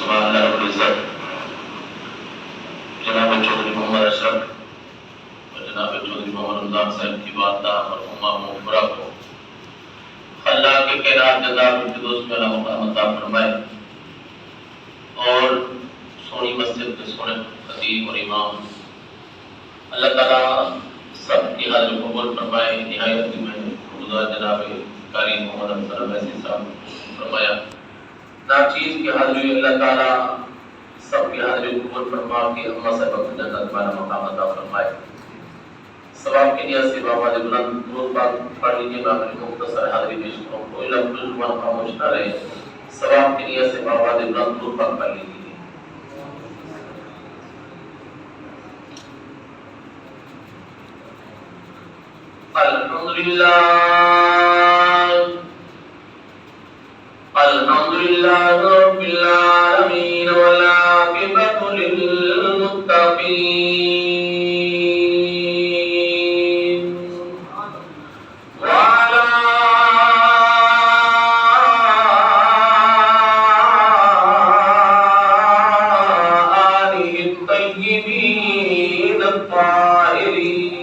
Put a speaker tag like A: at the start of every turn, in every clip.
A: سبحان اللہ رب العزت جناب چودھری محمد اشرف اور جناب چودھری محمد رمضان صاحب کی والدہ مرحومہ مغفرہ کو اللہ کے خیرات جزا الفردوس میں اللہ مقام عطا فرمائے، اور سونی مسجد کے سونے خطیب اور امام اللہ تعالیٰ سب کی حاضر قبول فرمائے۔ نہایت میں خدا جناب قاری محمد افضل ویسی صاحب فرمایا ناچیز کی حاضری اللہ تعالیٰ سب کی حاضری قبول فرما کے اماں صاحب کو جنت والا مقام عطا فرمائے۔ ثواب کی نیت سے بابا نے بلند درود پاک پڑھ لیجیے۔ میں اپنی مختصر حاضری پیش کروں، کوئی لفظ زبان خاموش نہ رہے۔ ثواب کی نیت سے بابا نے بلند درود پاک پڑھ لیجیے۔ الحمدللہ رب العالمین والعاقبۃ للمتقین وعلی آلہ الطیبین الطاہرین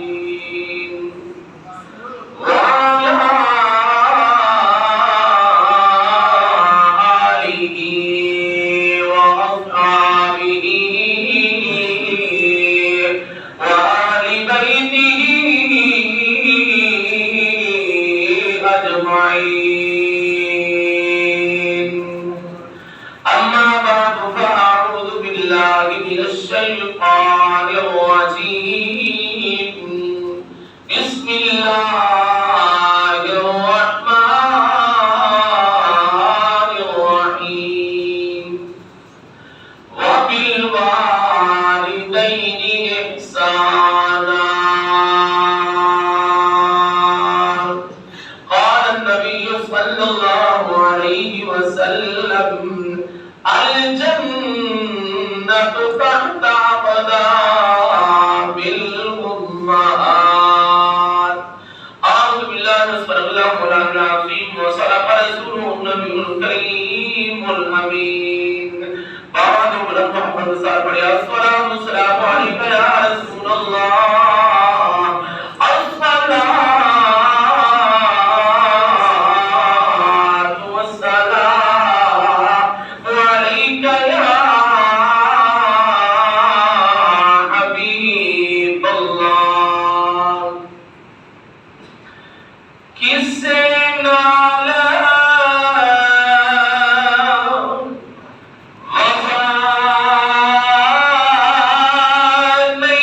A: نہیں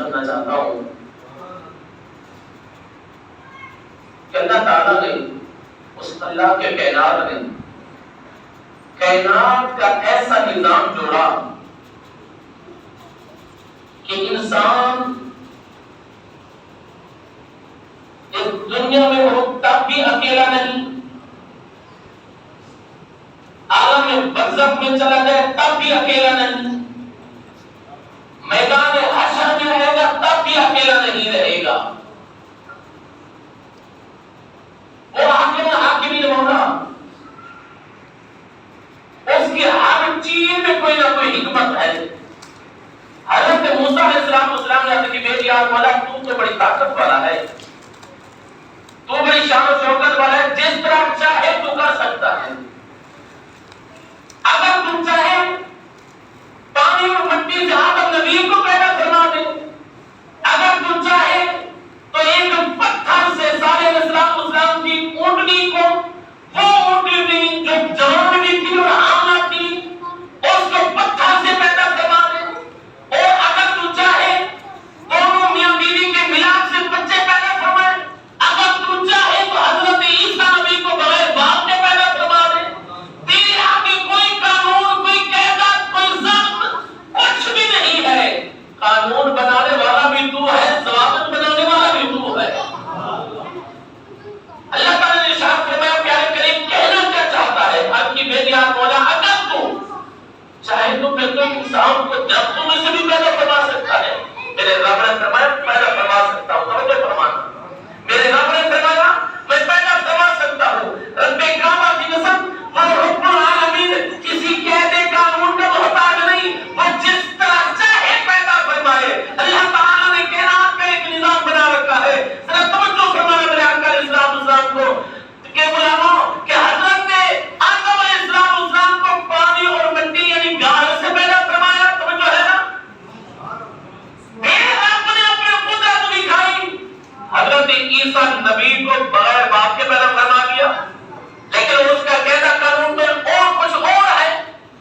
A: کرنا چاہتا ہوں کہ اللہ تعالیٰ نے اس اللہ کے کائنات کا ایسا نظام جوڑا کہ انسان اس دنیا میں ہو تب بھی اکیلا نہیں، عالم برزخ میں چلا جائے تب بھی اکیلا نہیں، میدان حشر میں رہے گا تب بھی اکیلا نہیں رہے گا۔ وہ حاکم مولا، اس کی ہر چیز میں کوئی نہ کوئی حکمت ہے۔ حضرت موسیٰ علیہ السلام نے کہا کہ میری یار مولا تو بڑی طاقت والا ہے، تو بڑی شان و شوکت والا ہے، جس طرح چاہے تو کر سکتا ہے۔ اگر تم چاہے پانی اور مٹی سے آدم نبی کو پیدا فرما دے، اگر تم چاہے تو ایک پتھر سے صالح علیہ السلام کی اونٹنی کو، وہ اونٹنی جو جوان بھی تھی اور حاملہ تھی، اس کو پتھر سے پیدا فرما دے، اور اگر تم چاہے دونوں میاں بیوی کے ملاپ سے بچے پیدا فرمائے، اگر تم چاہے تو حضرت عیسیٰ نبی کو بغیر باپ کے پیدا فرما دے۔ تیرے آگے کوئی قانون، کوئی قیادت، کوئی ضابط کچھ بھی نہیں ہے۔ قانون بنانے والا بھی تو ہے، ضابط بنانے والا بھی تو ہے۔ اللہ تعالیٰ نے ارشاد فرمایا، پیارے کریم کہنا کیا چاہتا ہے؟ آپ کی بیٹی آپ مولا اگر تو چاہے تو پھر تو انسان کو درختوں میں سے بھی پیدا فرما سکتا ہے۔ میرے رب نے فرمایا پیدا فرما سکتا ہوں، توجہ فرمانا۔ میرے رب نے فرمایا میں پیدا فرما سکتا ہوں۔ رب کعبہ کی قسم، وہ رب العالمین کسی قیدے قانون کا محتاج نہیں، وہ جس طرح چاہے پیدا فرمائے۔ اللہ تعالیٰ نے کائنات کا ایک نظام بنا رکھا ہے۔ ذرا توجہ فرمانا میرے آقا علیہ السلام کو کہ غلاموں کہ حضرت نے آدم علیہ السلام کو پانی اور مٹی یعنی گال سے پیدا فرمایا، توجہ ہے نا؟ پھر آپ نے اپنے قدرت دکھائی، حضرت عیسیٰ نبی کو بغیر باپ کے پیدا فرما دیا، لیکن اس کا قاعدہ قانون میں اور کچھ اور ہے۔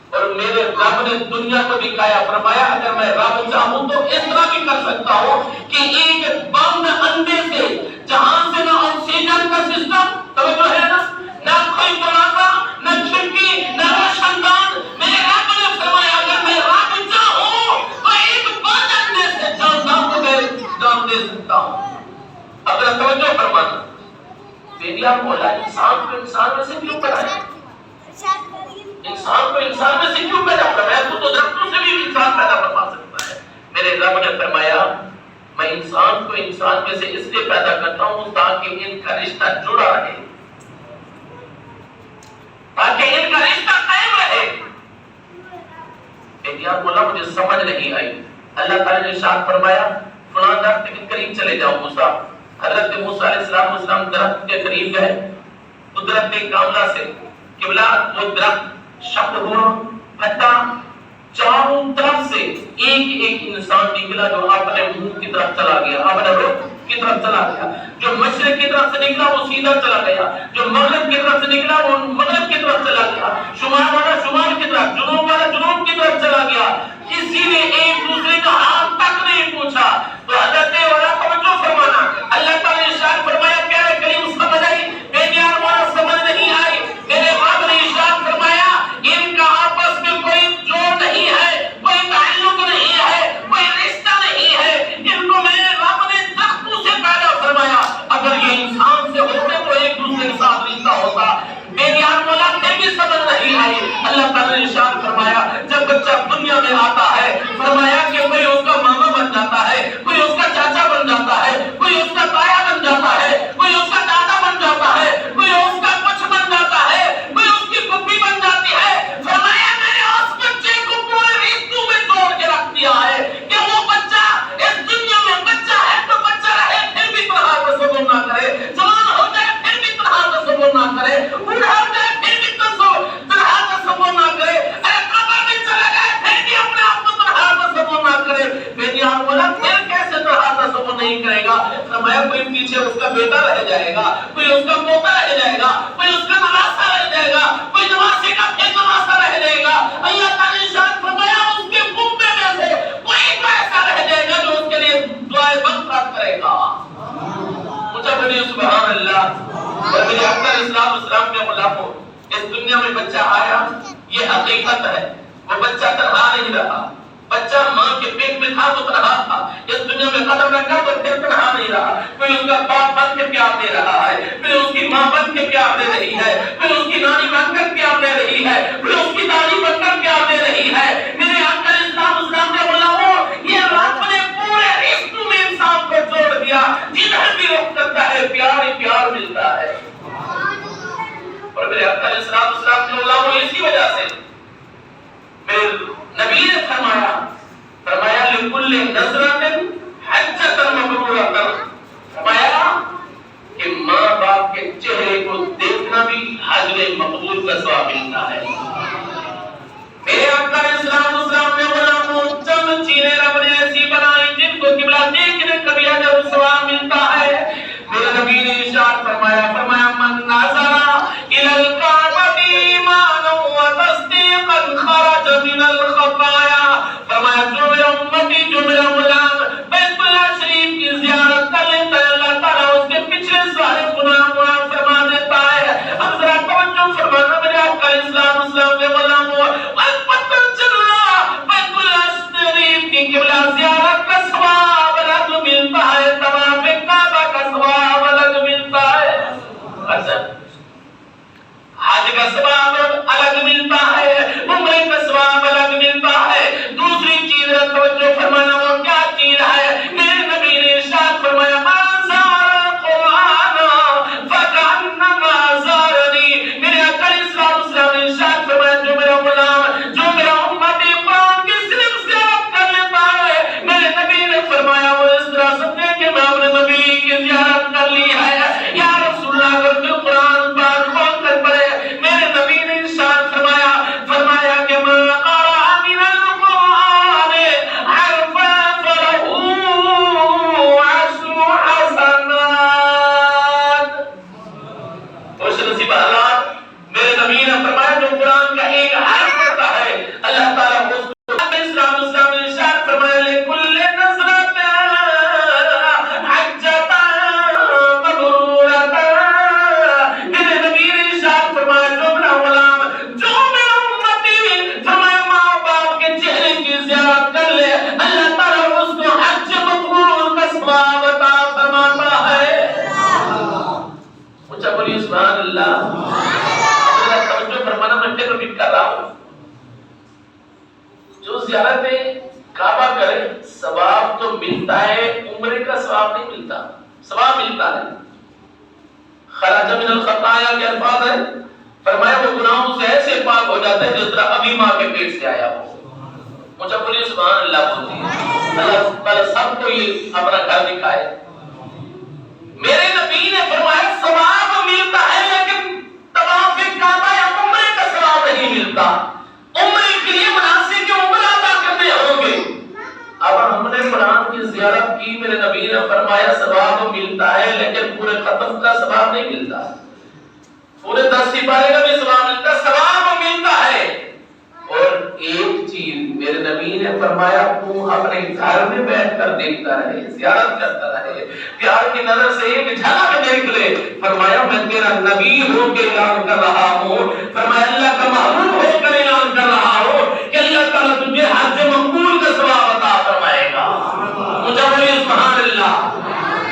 A: اور میرے رب نے دنیا کو دکھایا، فرمایا اگر میں رب چاہوں تو اس طرح بھی کر سکتا ہوں کہ ایک بند انڈے سے جہاں سے نہ آکسیجن کا سسٹم، توجہ ہے نا، نہ کوئی دروازہ، نہ کھڑکی، نہ روشن دان، میرے رب نے فرمایا اگر میں رب چاہوں تو ایک بند انڈے سے جان دے سکتا ہوں۔ اگر توجہ فرمانا، میری آپ مولا انسان کو انسان میں سے کیوں بنایا؟ انسان کو انسان میں سے کیوں پیدا فرمایا؟ تو درختوں سے بھی انسان پیدا فرما سکتا ہے۔ میرے رب نے فرمایا میں انسان کو انسان میں سے اس لیے پیدا کرتا ہوں تاکہ ان کا رشتہ جڑا رہے، تاکہ ان کا رشتہ قائم رہے۔ میری آپ مولا مجھے سمجھ نہیں آئی۔ اللہ تعالیٰ نے ارشاد فرمایا فلاں درخت کے قریب چلے جاؤ موسیٰ۔ حضرت موسیٰ علیہ السلام درخت کے قریب گئے، قدرت کاملہ سے قبلہ وہ درخت شبد ہوا، پھٹا، چاروں طرف سے ایک انسان نکلا جو اپنے منہ کی طرف چلا گیا، اپنے رخ کی طرف چلا گیا۔ جو مشرق کی طرف سے نکلا وہ سیدھا چلا گیا، جو مغرب کی طرف سے نکلا وہ مغرب کی طرف چلا گیا، شمال والا شمال کی طرف، جنوب والا جنوب کی طرف چلا گیا۔ کسی نے ایک دوسرے کا حال تک نہیں پوچھا۔ تو حضرت والا توجہ فرمانا، اللہ تعالیٰ نے ارشاد فرمایا پیارے کریم سمجھ آئی؟ میرے یار والا سمجھ نہیں آئی؟ میرے رب نے ارشاد فرمایا ان کا آپس میں کوئی جوڑ نہیں ہے، کوئی تعلق نہیں ہے، کوئی رشتہ نہیں ہے، ان کو میرے رب نے درختوں سے پیدا فرمایا۔ اگر یہ انسان سے ہوتے تو ایک دوسرے کے ساتھ رشتہ ہوتا۔ میرے یار مولا پھر بھی سمجھ نہیں آئی۔ اللہ تعالیٰ نے ارشاد فرمایا جب بچہ دنیا میں آتا ہے فرمایا کہ کوئی اس کا ماما بن جاتا ہے، کوئی اس کا چاچا بن جاتا ہے، کوئی اس کا تایا بن جاتا ہے، کوئی اس کا دادا بن جاتا ہے، کوئی اس کا کچھ بن جاتا ہے، کوئی اس کی پھپھی بن جاتی ہے۔ فرمایا میں نے اس بچے کو پورے رشتوں میں توڑ کے رکھ دیا ہے کہ وہ بچہ اس دنیا میں بچہ ہے تو بچہ رہے، پھر بھی طرح تصور نہ کرے، جوان ہو جائے پھر بھی طرح تصور نہ کرے، بوڑھا ہو جائے پھر بھی طرح تصور نہ کرے، ارے قبر میں چلا جائے پھر بھی اپنے آپ کو طرح تصور نہ کرے۔ میری آنکھ بولا پھر کیسے طرح تصور نہیں کرے گا؟ فرمایا کوئی پیچھے اس کا بیٹا رہ جائے گا، کوئی اس کا پوتا رہ جائے گا، کوئی اس کا نواسا رہ جائے گا، کوئی نواسے کا پھر نواسا رہ جائے گا۔ اللہ تعالیٰ نے ارشاد فرمایا اس کے کنبے میں سے کوئی تو ایسا رہ جائے گا جو اس کے لیے اور میرے اکبر اسلام کے غلاموں، اس دنیا میں بچہ آیا، یہ حقیقت ہے، وہ بچہ تنہا نہیں رہا، بچہ ماں کے پیٹ میں تھا تو تنہا تھا، اس دنیا میں قدم رکھا تو پھر تنہا نہیں رہا، کوئی اس کا باپ بن کے پیار دے رہا ہے، پھر اس کی ماں بن کے پیار دے رہی ہے، پھر اس کی نانی بن کر پیار دے رہی ہے، پھر اس کی دادی بن کر پیار دے رہی ہے۔ میرے آقا اسلام کے غلاموں، یہ رب نے پورے رشتوں میں انسان کو جوڑ دیا، جدھر بھی رخ کرتا ہے پیار ہی پیار ملتا ہے۔ اور میرے آقا اسلام کے غلاموں، اسی وجہ سے میرے نبی نے فرمایا لِكُلِّ نَظْرَةٍ حَجَّةً مَبْرُورَةً، فرمایا کہ ماں باپ کے چہرے کو دیکھنا بھی حج مقبول کا ثواب ملتا ہے۔ میرے آقا اسلام نے غلاموں، چند چیزیں رب نے ایسی بنائی جن کو قبلہ دیکھنے کا بھی اجر و ثواب ملتا ہے۔ میرے نبی نے ارشاد فرمایا من نظر إلى الكعبة إيمانا وتصديقا خرج من الخطايا، فرمایا جو میرا امتی، جو میرا غلام بیت اللہ شریف کی زیارت کر لیتا ہے، اللہ تعالیٰ اس کے پچھلے سارے گناہ معاف فرما دیتا ہے۔ اب ذرا توجہ فرمانا میرے آقا اسلام کے غلاموں، پتہ چلا بیت اللہ شریف کی قبلہ زیارت کا ثواب الگ ملتا ہے، طواف کعبہ کا ثواب الگ ملتا ہے، حج کا ثواب الگ ملتا ہے، عمرے کا ثواب الگ ملتا ہے۔ دوسری چیز توجہ فرمانا، وہ کیا چیز ہے؟ میرے نبی نے ارشاد فرمایا من زار القرآن فکأنما زارنی، میرے آقا اسلام نے ارشاد فرمایا جو میرا غلام، جو میرا امتی قرآن کی صرف زیارت کر لیتا ہے، میرے نبی نے فرمایا وہ اس طرح سمجھے کہ میں اپنے نبی کی زیارت کر لی ہے۔ یا رسول اللہ، اگر تو قرآن پاک کھول کر پڑھے، میرے نبی نے ارشاد فرمایا کہ من قرأ من القرآن حرفا فلہ عشر حسنات۔ خوش نصیب حضرات، میرے نبی نے فرمایا جو قرآن کا ایک حرف پڑھتا ہے، اللہ تعالیٰ اس کو اسلام نے ارشاد فرمایا لِكُلِّ نَظْرَةٍ حَجَّةً مَبْرُورَةً، میرے نبی نے ارشاد فرمایا جو میرا غلام، جو میرا امتی، فرمایا ماں باپ کے چہرے کی زیارت کر لے، اللہ تعالیٰ اس کو حج مقبول کا ثواب عطا فرماتا ہے۔ اونچا بولیے سبحان اللہ۔ توجہ فرمانا، میں پھر ریپیٹ کر رہا ہوں، جو زیارت کعبہ کرے ثواب تو ملتا ہے، عمرے کا ثواب نہیں ملتا، ثواب ملتا ہے۔ خرج من الخطایا کے الفاظ ہے، فرمایا وہ گناہوں سے ایسے پاک ہو جاتا ہے جس طرح ابھی ماں کے پیٹ سے آیا ہو۔ مجھے بولیے سبحان اللہ بولتی ہے۔ اللہ تعالیٰ سب کو یہ اپنا گھر دکھائے۔ میرے نبی نے فرمایا ثواب ملتا ہے لیکن طواف کعبہ یا عمرے کا ثواب نہیں ملتا۔ عمرے کے لیے مناسک عمرہ ادا کرنے ہوں گے۔ اب ہم نے قرآن کی زیارت کی، میرے نبی نے فرمایا ثواب ملتا ہے لیکن پورے ختم کا ثواب نہیں ملتا، پورے 10 سپارے کا بھی ثواب ملتا، ثواب ملتا ہے۔ اور ایک چیز میرے نبی نے فرمایا تم اپنے گھر میں بیٹھ کر دیکھتا رہے، زیارت کرتا رہے، پیار کی نظر سے ایک جھلک دیکھ لے۔ فرمایا میں تیرا نبی ہو کے اعلان کر رہا ہوں، فرمایا اللہ کا محبوب ہو کر اعلان کر رہا ہوں کہ اللہ تعالیٰ تجھے حج مقبول کا ثواب عطا فرمائے گا۔ مجھے بولیے سبحان اللہ۔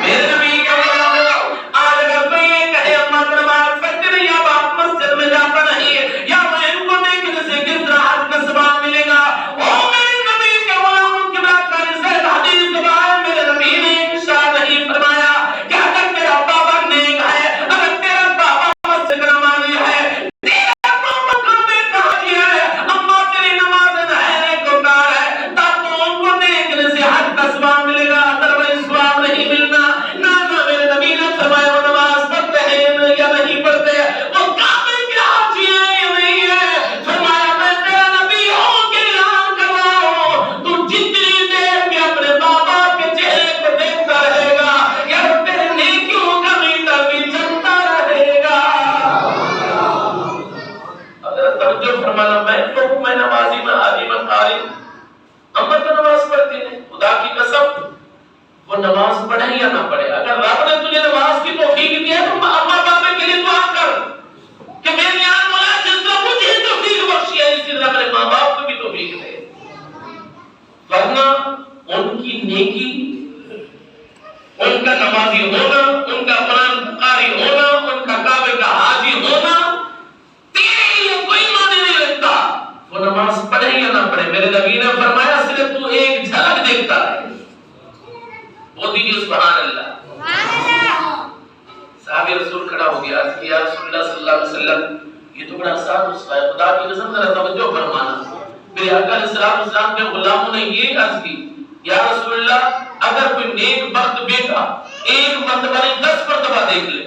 A: میرے نبی کے غلام، آج اگر کوئی یہ کہے اما نماز پڑھتے نہیں، یا باپ مسجد میں جاتا نہیں، یا میں ان کو دیکھنے سے کس طرح حج کا ثواب ملے گا، او میرے نبی کے غلام کی بات کرنے سے حدیث کے بعد میرے نبی نے ارشاد نہیں فرمایا کہ اگر تیرا بابا نیک ہے، اگر تیرا بابا مسجد نمازی ہے، تیرا بابا کعبے کا حاجی ہے، اما تیری نماز ظاہر کو کار ہے، تب تو ان کو دیکھنے سے حج کا ثواب ملے گا، ادروائز ثواب نہیں ملنا۔ نہ میرے نبی نے فرمایا وہ نماز پڑھتے ہیں یا نہیں پڑھتے، وہ کعبے کے حاجی ہیں یا نہیں ہے، فرمایا میں تیرا نبی ہوں کہ اعلان کر رہا ہوں، تو جتنی دیر میں اپنے بابا کے چہرے کو دیکھتا رہے گا یا تیرے نیکیوں کا میٹر بھی چلتا رہے گا۔ اگر توجہ فرمانا، میں نمازی، میں حاجی، میں قاری، اما تو نماز پڑھتی ہے، خدا کی قسم وہ نماز پڑھے یا نہ پڑھے، اگر رب نے تجھے نماز کی توفیق دی ہے تو اما بابے کے لیے ان کا نمازی ہونا، ان کا قرآن قاری ہونا، ان کا کعبے کا حاجی ہونا تیرے لیے کوئی معنی نہیں رکھتا، وہ نماز پڑھے یا نہ پڑھے۔ میرے نبی نے فرمایا صرف تو ایک جھلک دیکھتا ہے۔ وہ دیجیے سبحان اللہ۔ صحابی رسول کھڑا ہو گیا، عرض کیا رسول اللہ صلی اللہ علیہ وسلم یہ تو بڑا آسان نسخہ ہے، خدا کی قسم ذرا توجہ فرمانا۔ میرے آقا علیہ السلام کے غلاموں نے یہ عرض کی، یا رسول اللہ اگر کوئی نیک بخت بیٹا ایک مرتبہ نہیں 10 مرتبہ دیکھ لے،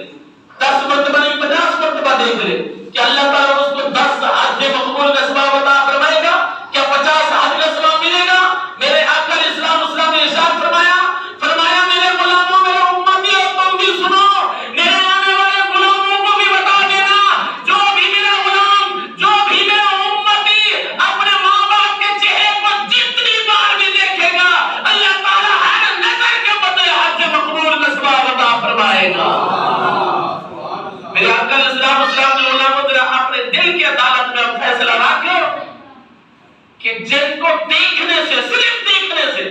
A: 10 مرتبہ نہیں 50 مرتبہ دیکھ لے، کہ اللہ تعالیٰ اس کو 10 حج مقبول کا ثواب عطا فرمائے گا؟ کیا 50 حج کا ثواب ملے گا؟ میرے آقا علیہ السلام نے ارشاد فرمایا میرے غلاموں، میرے امتیوں، تم بھی سنو، میرے آنے والے غلاموں کو بھی بتا دینا، جو بھی میرا غلام، جو بھی میرا امتی اپنے ماں باپ کے چہرے کو جتنی بار بھی دیکھے گا، اللہ تعالیٰ ہر نظر کے بدلے حج مقبول کا ثواب عطا فرمائے گا۔ میرے آقا علیہ السلام نے علماء ذرا اپنے دل کی عدالت میں فیصلہ رکھو کہ جن کو دیکھنے سے، صرف دیکھنے سے،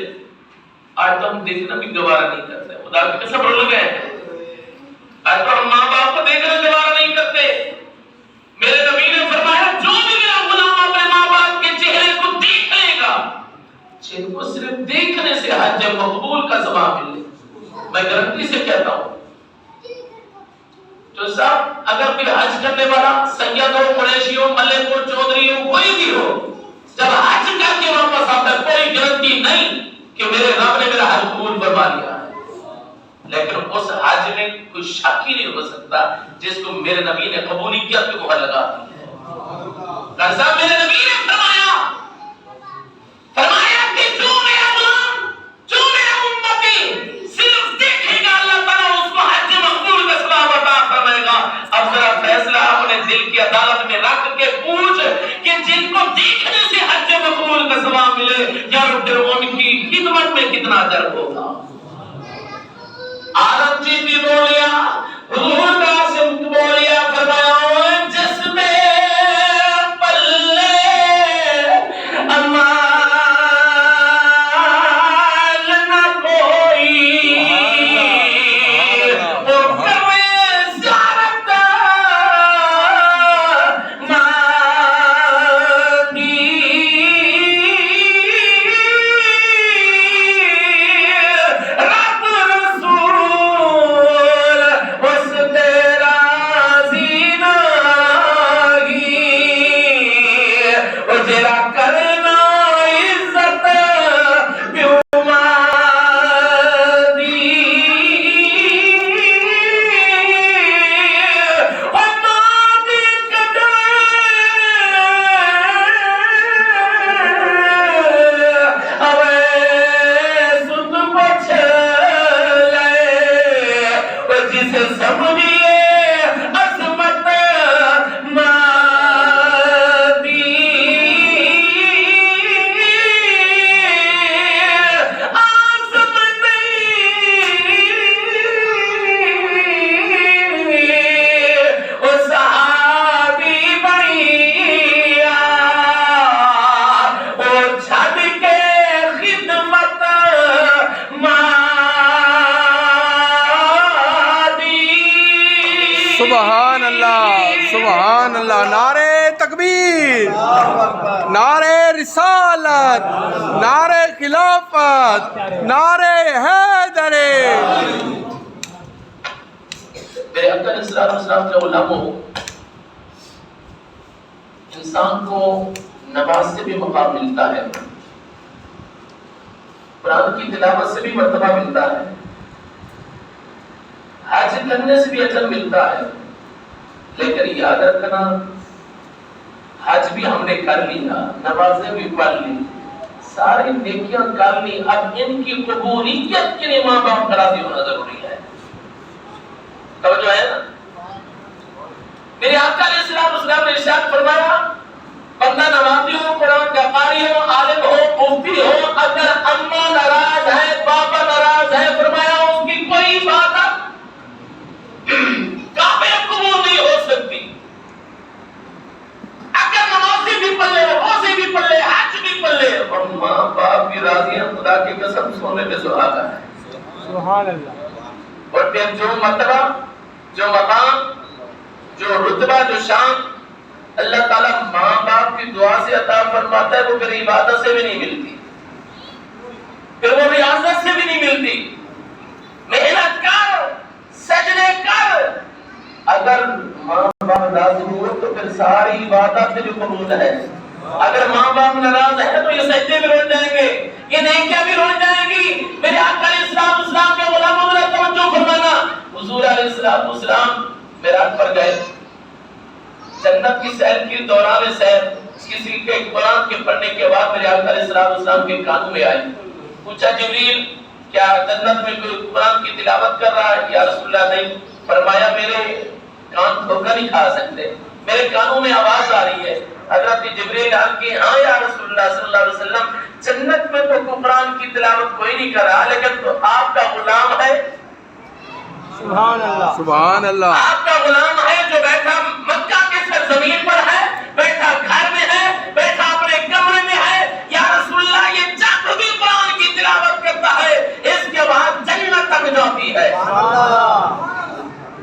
A: آج تو ہم دیکھنا بھی گوارا نہیں کرتے، خدا کی قسم رول گئے آج تو ہم ماں باپ کو دیکھنا گوارا نہیں کرتے۔ میرے نبی نے فرمایا جو بھی میرا غلام اپنے ماں باپ کے چہرے کو دیکھ لے گا، جن کو صرف دیکھنے سے حج مقبول کا ثواب ملے، میں گارنٹی سے کہتا ہوں۔ تو صاحب اگر کوئی حج کرنے والا سید ہو، قریشی ہو، ملک ہو، چودھری ہو، کوئی بھی ہو، جب حج کر کے واپس آتا ہے کوئی گارنٹی نہیں کہ میرے رب نے میرا حج قبول فرما لیا ہے، لیکن اس حج میں کوئی شک ہی نہیں ہو سکتا جس کو میرے نبی نے قبولیت کی مہر لگا دی ہے۔ صاحب میرے نبی نے فرمایا کہ جو میرا غلام، جو میرا امتی صرف دیکھے گا، اللہ تعالیٰ اس کو حج مقبول کا ثواب عطا فرمائے گا۔ اب ذرا فیصلہ اپنے دل کی عدالت میں رکھ کے پوچھ کہ جن کو دیکھنے سے حج مقبول کا ثواب ملے، یار پھر ان کی خدمت میں کتنا اجر ہوگا۔ آدم جی بھی بولیا، حضور قاسم بولیا، فرمایا جس میں پلے امال نہ کوئی وہ کرے زیارت
B: سبحان اللہ، سبحان اللہ، نعرہ تکبیر، نعرہ رسالت، نعرہ خلافت، نعرہ حیدر۔
A: میرے آقا علیہ السلام کے علماء، انسان کو نماز سے بھی مقام ملتا ہے، قرآن کی تلاوت سے بھی مرتبہ ملتا ہے، حج کرنے سے بھی اجر ملتا ہے، لیکن یاد رکھنا حج بھی ہم نے کر لیا، نمازیں بھی پڑھ لی، ساری نیکیاں کر لی، اب ان کی قبولیت کے لیے ماں باپ کا راضی ہونا ضروری ہے۔ توجہ ہے نا؟ میرے آقا علیہ السلام نے ارشاد فرمایا بندہ نمازی ہو، قرآن کا قاری ہو، عالم ہو، مفتی ہو، اگر اماں ناراض ہے، پاپا ناراض ہے، فرمایا اس کی کوئی بات کعبے قبول نہیں ہو سکتی۔ اگر نمازی بھی پڑھ لے، روزے بھی پڑھ لے، حج بھی پڑھ لے، اور ماں باپ بھی راضی ہیں، خدا کی قسم سونے پہ سہاگا ہے۔
B: سبحان اللہ۔
A: پھر جو مرتبہ، جو مقام، جو رتبہ، جو شان اللہ تعالیٰ ماں باپ کی دعا سے عطا فرماتا ہے، وہ پھر عبادت سے بھی نہیں ملتی، پھر وہ ریاضت سے بھی نہیں ملتی۔ محنت کر، سجدے کر، اگر ماں باپ راضی ہو تو پھر ساری عبادت بھی قبول ہے۔ اگر ماں باپ ناراض ہے تو یہ سجدے بھی رول جائیں گے، یہ نیکیاں بھی رول جائیں گی۔ میرے آقا علیہ السلام کے غلاموں نے توجہ فرمانا، حضور علیہ السلام معراج پر گئے، جنت کی سیر کی دوران سیر کسی کے قرآن کے پڑھنے کے بعد میرے آقا علیہ السلام کے کانوں میں آئی، پوچھا جبریل کیا جنت میں کوئی قرآن کی تلاوت کر رہا ہے؟ یا رسول اللہ نہیں۔ فرمایا میرے کان دھوکہ نہیں کھا سکتے، میرے کانوں میں آواز آ رہی ہے۔ حضرت جبریل کہ ہاں یا رسول اللہ صلی اللہ علیہ وسلم، جنت میں تو قرآن کی تلاوت کوئی نہیں کر رہا، لیکن تو آپ کا غلام ہے،
B: سبحان اللہ، سبحان اللہ،
A: آپ کا غلام ہے جو بیٹھا مکہ کے سرزمین پر ہے، بیٹھا گھر میں ہے، بیٹھا اپنے کمرے میں ہے۔ یا رسول اللہ یہ جب بھی قرآن کی تلاوت کرتا ہے اس کے بعد جنت تک جاتی ہے۔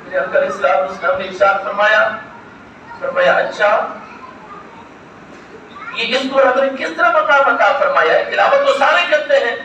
A: میرے آقا علیہ السلام نے ارشاد فرمایا اچھا یہ اس کو رب نے کس طرح مقام عطا فرمایا ہے؟ تلاوت تو سارے کرتے ہیں،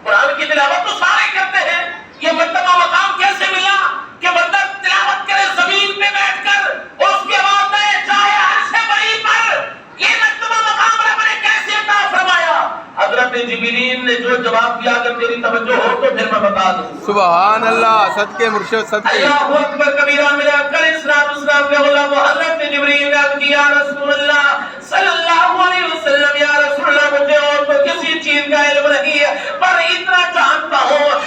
A: قرآن کی تلاوت تو سارے کرتے ہیں، یہ مرتبہ مقام کیسے ملا کہ بندہ تلاوت کرے زمین پہ بیٹھ کر اور اس کے بعد جائے عرش بری پر؟ یہ مرتبہ مقام رب نے کیسے عطا فرمایا؟ حضرت جبریل نے جو جواب دیا اگر تیری توجہ ہو تو پھر میں بتا دوں۔
B: سبحان اللہ، صدقے مرشد صدقے۔
A: اللہ اکبر کبیرہ۔ میرے آقا علیہ السلام کے غلام حضرت جبریل نے عرض کیا یا رسول اللہ صلی اللہ علیہ وسلم، یا رسول اللہ مجھے اور تو کسی چیز کا علم نہیں ہے، پر اتنا جانتا ہوں